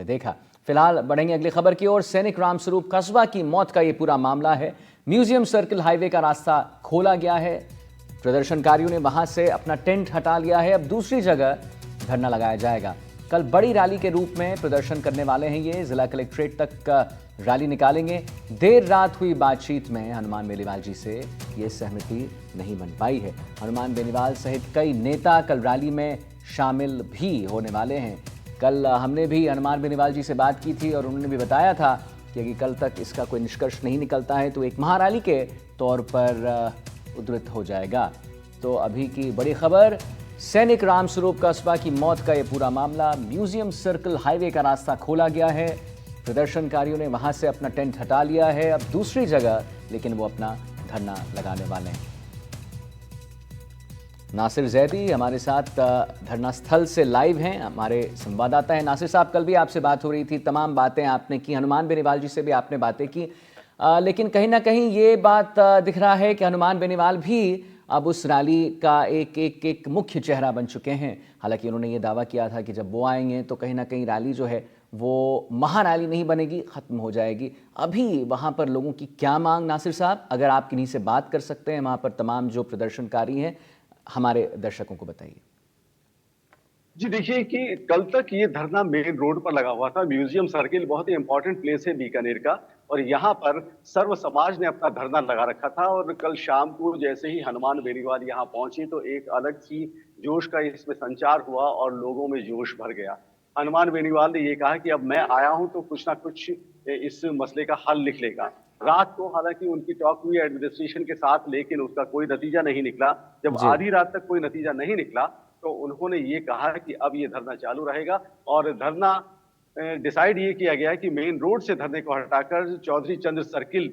देखा। फिलहाल बढ़ेंगे अगली खबर की ओर। सैनिक रामस्वरूप कस्बा की मौत का ये पूरा मामला है। म्यूजियम सर्किल हाईवे का रास्ता खोला गया है। प्रदर्शनकारियों ने वहां से अपना टेंट हटा लिया है। अब दूसरी जगह धरना लगाया जाएगा। कल बड़ी रैली के रूप में प्रदर्शन करने वाले हैं। ये जिला कलेक्ट्रेट तक रैली निकालेंगे। देर रात हुई बातचीत में हनुमान बेनीवाल जी से ये सहमति नहीं बन पाई है। हनुमान बेनीवाल सहित कई नेता कल रैली में शामिल भी होने वाले हैं। कल हमने भी हनुमान बेनीवाल जी से बात की थी और उन्होंने भी बताया था कि कल तक इसका कोई निष्कर्ष नहीं निकलता है तो एक महारैली के तौर पर उद्धृत हो जाएगा। तो अभी की बड़ी खबर, सैनिक रामस्वरूप कस्बा की मौत का यह पूरा मामला। म्यूजियम सर्कल हाईवे का रास्ता खोला गया है। प्रदर्शनकारियों ने वहां से अपना टेंट हटा लिया है। अब दूसरी जगह लेकिन वो अपना धरना लगाने वाले हैं। नासिर जैदी हमारे साथ धरना स्थल से लाइव हैं, हमारे संवाददाता हैं। नासिर साहब, कल भी आपसे बात हो रही थी, तमाम बातें आपने की, हनुमान बेनीवाल जी से भी आपने बातें की, लेकिन कहीं ना कहीं ये बात दिख रहा है कि हनुमान बेनीवाल भी अब उस रैली का एक मुख्य चेहरा बन चुके हैं। हालांकि उन्होंने ये दावा किया था कि जब वो आएंगे तो कहीं ना कहीं रैली जो है वो महारैली नहीं बनेगी, ख़त्म हो जाएगी। अभी वहाँ पर लोगों की क्या मांग, नासिर साहब, अगर आप किन्हीं से बात कर सकते हैं वहाँ पर तमाम जो प्रदर्शनकारी हैं, हमारे दर्शकों को बताइए। जी देखिए कि कल तक ये धरना मेन रोड पर लगा हुआ था। म्यूजियम सर्किल बहुत ही इंपॉर्टेंट प्लेस है बीकानेर का, और यहाँ पर सर्व समाज ने अपना धरना लगा रखा था। और कल शाम को जैसे ही हनुमान बेनीवाल यहाँ पहुंचे तो एक अलग सी जोश का इसमें संचार हुआ और लोगों में जोश भर गया। हनुमान बेनीवाल ने ये कहा कि अब मैं आया हूं तो कुछ ना कुछ इस मसले का हल निकलेगा। रात को हालांकि उनकी टॉक हुई एडमिनिस्ट्रेशन के साथ, लेकिन उसका कोई नतीजा नहीं निकला। जब जी। आधी रात तक कोई नतीजा नहीं निकला तो उन्होंने ये कहा कि अब ये धरना चालू रहेगा। और धरना डिसाइड ये किया गया कि मेन रोड से धरने को हटाकर चौधरी चंद्र सर्किल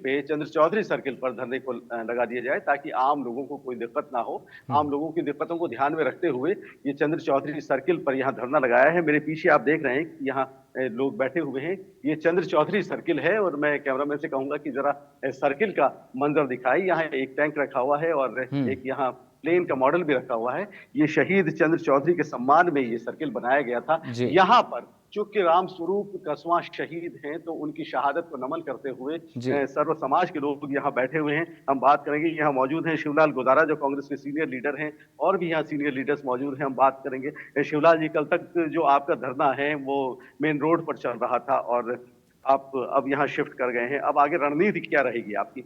पर धरने को लगा दिया जाए, ताकि आम लोगों को कोई दिक्कत ना हो। आम लोगों की दिक्कतों को ध्यान में रखते हुए ये चंद्र चौधरी सर्किल पर यहाँ धरना लगाया है। मेरे पीछे आप देख रहे हैं कि यहाँ लोग बैठे हुए हैं। ये चंद्र चौधरी सर्किल है और मैं कैमरामैन से कहूंगा कि जरा सर्किल का मंजर दिखाई। यहाँ एक टैंक रखा हुआ है और एक यहाँ प्लेन का मॉडल भी रखा हुआ है। ये शहीद चंद्र चौधरी के सम्मान में ये सर्किल बनाया गया था। जी। यहाँ पर चूंकि रामस्वरूप कस्बा शहीद हैं तो उनकी शहादत को नमन करते हुए जी। सर्व समाज के लोग यहाँ बैठे हुए हैं। हम बात करेंगे, यहाँ मौजूद हैं शिवलाल गोदारा जो कांग्रेस के सीनियर लीडर हैं, और भी यहाँ सीनियर लीडर्स मौजूद हैं। हम बात करेंगे शिवलाल जी, कल तक जो आपका धरना है वो मेन रोड पर चल रहा था और आप अब यहाँ शिफ्ट कर गए हैं, अब आगे रणनीति क्या रहेगी आपकी?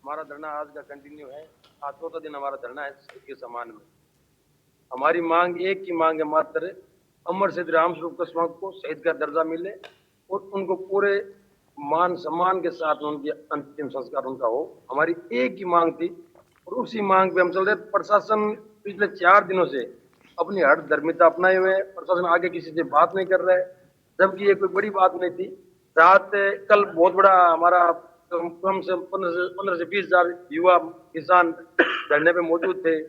हमारा धरना आज का कंटिन्यू है। आज चौथा दिन हमारा धरना है के समान में। हमारी मांग एक ही मांग है मात्र, अमर शहीद रामस्वरूप कस्बा को शहीद का दर्जा मिले और उनको पूरे मान सम्मान के साथ उनकी अंतिम संस्कार उनका हो। हमारी एक ही मांग थी और उसी मांग पे हम चल रहे। प्रशासन पिछले 4 दिनों से अपनी हठ धर्मिता अपनाए हुए। प्रशासन आगे किसी से बात नहीं कर रहा है, जबकि ये कोई बड़ी बात नहीं थी। रात कल बहुत बड़ा हमारा कम से 15 से 20 हजार युवा किसान धरने पे मौजूद थे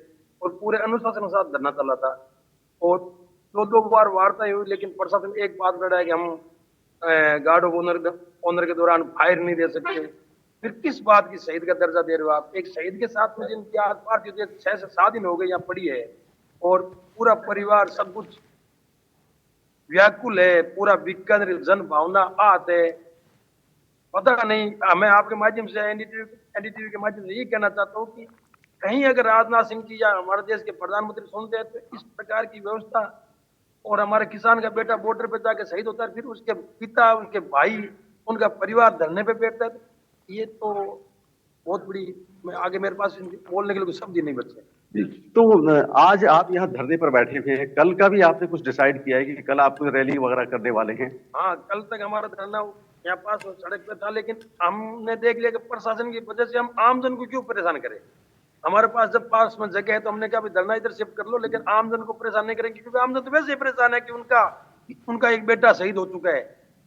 और पूरे अनुशासन के साथ धरना चला था। और दो बार वार्ता हुई, लेकिन प्रशासन एक बात लड़ा है कि हम गार्ड ऑफ ऑनर के दौरान फायर नहीं दे सकते। फिर किस बात की शहीद का दर्जा दे रहे हो आप? एक शहीद के साथ में जिनकी आज पार्टी 6 से 7 दिन हो गए यहाँ पड़ी है और पूरा परिवार सब कुछ व्याकुल है, पूरा बीकानेर जन भावना आहत है। पता नहीं, मैं आपके माध्यम से एनडीटीवी के माध्यम से ये कहना चाहता हूँ कि कहीं अगर राजनाथ सिंह जी या हमारे देश के प्रधानमंत्री सुनते हैं तो इस प्रकार की व्यवस्था, और हमारे किसान का बेटा बॉर्डर पे जाके शहीद होता है, फिर उसके पिता, उनके भाई, उनका परिवार धरने पे बैठता है, तो ये तो बहुत बड़ी, मैं आगे मेरे पास बोलने के लिए कोई शब्द ही नहीं बचे। तो आज आप यहाँ धरने पर बैठे हुए हैं, कल का भी आपने कुछ डिसाइड किया है कि कल आप कोई रैली वगैरह करने वाले हैं? हाँ, कल तक हमारा धरना यहाँ पास सड़क पे था, लेकिन हमने देख लिया कि प्रशासन की वजह से हम आमजन को क्यों परेशान करें। हमारे पास जब पास में जगह है तो हमने कहा भी धरना इधर शिफ्ट कर लो, लेकिन आमजन को परेशान नहीं करेंगे, क्योंकि आमजन तो वैसे ही परेशान है कि उनका एक बेटा शहीद हो चुका है,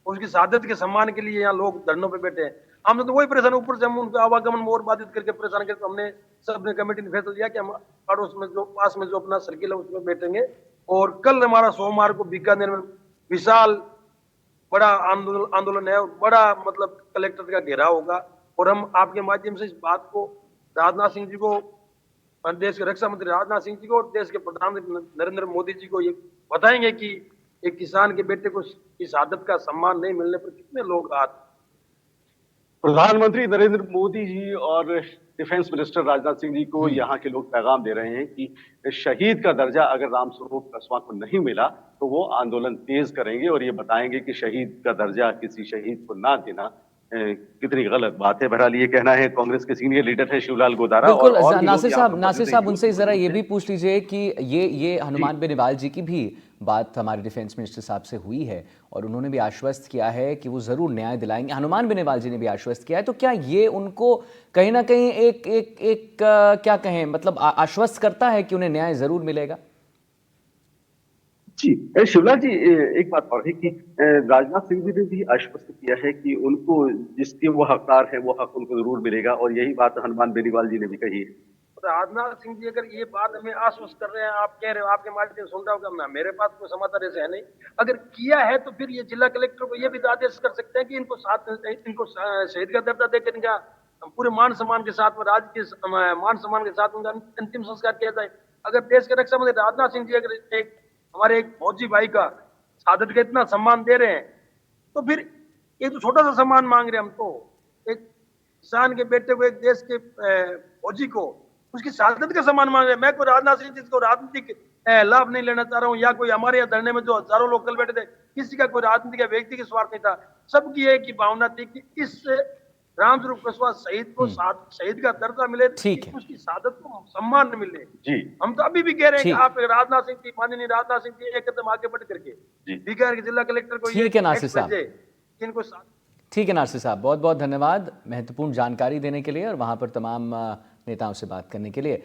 उसकी शहादत के सम्मान के लिए यहाँ लोग धरनों पे बैठे हैं। आमजन तो वही परेशान, ऊपर से हम उनका आवागमन और बाधित करके परेशान करके, तो हमने सबने कमेटी ने फैसला लिया कि हम पड़ोस में जो पास में जो अपना सर्किल है उसमें बैठेंगे। और कल हमारा सोमवार को बीकानेर में विशाल बड़ा आंदोलन है और बड़ा मतलब कलेक्टर का घेराव होगा। और हम आपके माध्यम से इस बात को राजनाथ सिंह जी को, देश के रक्षा मंत्री राजनाथ सिंह जी को और देश के प्रधानमंत्री नरेंद्र मोदी जी को ये बताएंगे कि एक किसान के बेटे को की शहादत का सम्मान नहीं मिलने पर कितने लोग आज प्रधानमंत्री नरेंद्र मोदी जी और डिफेंस मिनिस्टर राजनाथ सिंह जी को यहाँ के लोग पैगाम दे रहे हैं कि शहीद का दर्जा अगर रामस्वरूप कस्वा को नहीं मिला तो वो आंदोलन तेज करेंगे और ये बताएंगे कि शहीद का दर्जा किसी शहीद को ना देना कितनी गलत बात है। बहरहाल ये कहना है कांग्रेस के सीनियर लीडर है शिवलाल गोदारा बिल्कुल। और भी लोग नासिर यहाँ साहब, पर नासिर मौजूद साहब हैं। उनसे जरा ये भी पूछ लीजिए कि ये हनुमान बेनीवाल जी की भी बात हमारे डिफेंस मिनिस्टर साहब से हुई है और उन्होंने भी आश्वस्त किया है कि वो जरूर न्याय दिलाएंगे। हनुमान बेनीवाल जी ने भी आश्वस्त किया है, तो क्या ये उनको कहीं ना कहीं एक क्या कहें, मतलब आश्वस्त करता है कि उन्हें न्याय जरूर मिलेगा? जी शिवलाल जी, एक बात और है कि राजनाथ सिंह जी ने भी आश्वस्त किया है कि उनको जिसके वो हकदार है वो हक उनको जरूर मिलेगा और यही बात हनुमान बेनीवाल जी ने भी कही है। राजनाथ सिंह जी अगर ये बात हमें आश्वस्त कर रहे हैं, आप कह रहे हो, आपके माध्यम से सुन रहा हूँ, मेरे पास कोई समाचार ऐसे है नहीं। अगर किया है तो फिर ये जिला कलेक्टर को ये भी आदेश कर सकते हैं कि इनको शहीद का दर्जा देकर इनका पूरे मान सम्मान के साथ, राज्य के मान सम्मान के साथ उनका अंतिम संस्कार किया जाए। अगर देश के रक्षा मंत्री राजनाथ सिंह जी अगर हमारे एक फौजी भाई का शहादत का इतना सम्मान दे रहे हैं तो फिर ये तो छोटा सा सम्मान मांग रहे हैं हम तो। एक किसान के बेटे को, एक देश के फौजी को उसकी शहादत का सम्मान मांग रहे हैं। मैं कोई राजनाथ सिंह जी को राजनीतिक लाभ नहीं लेना चाह रहा हूँ, या कोई हमारे यहाँ धरने में जो हजारों लोग कल बैठे थे किसी का कोई राजनीतिक या व्यक्ति के स्वार्थ नहीं था। सबकी एक ही भावना थी कि इस रामस्वरूप कस्वा शहीद को शहीद का दर्जा मिले, ठीक है। उसकी शहादत को सम्मान मिले। जी हम तो अभी भी कह रहे हैं कि ठीक। आप राजनाथ सिंह जी, माननीय राजनाथ सिंह जी, एक कदम आगे बढ़ करके बीकानेर के जिला कलेक्टर को ठीक है नासिर साहब, इनको ठीक है नासिर साहब, बहुत बहुत धन्यवाद महत्वपूर्ण जानकारी देने के लिए और वहां पर तमाम नेताओं से बात करने के लिए।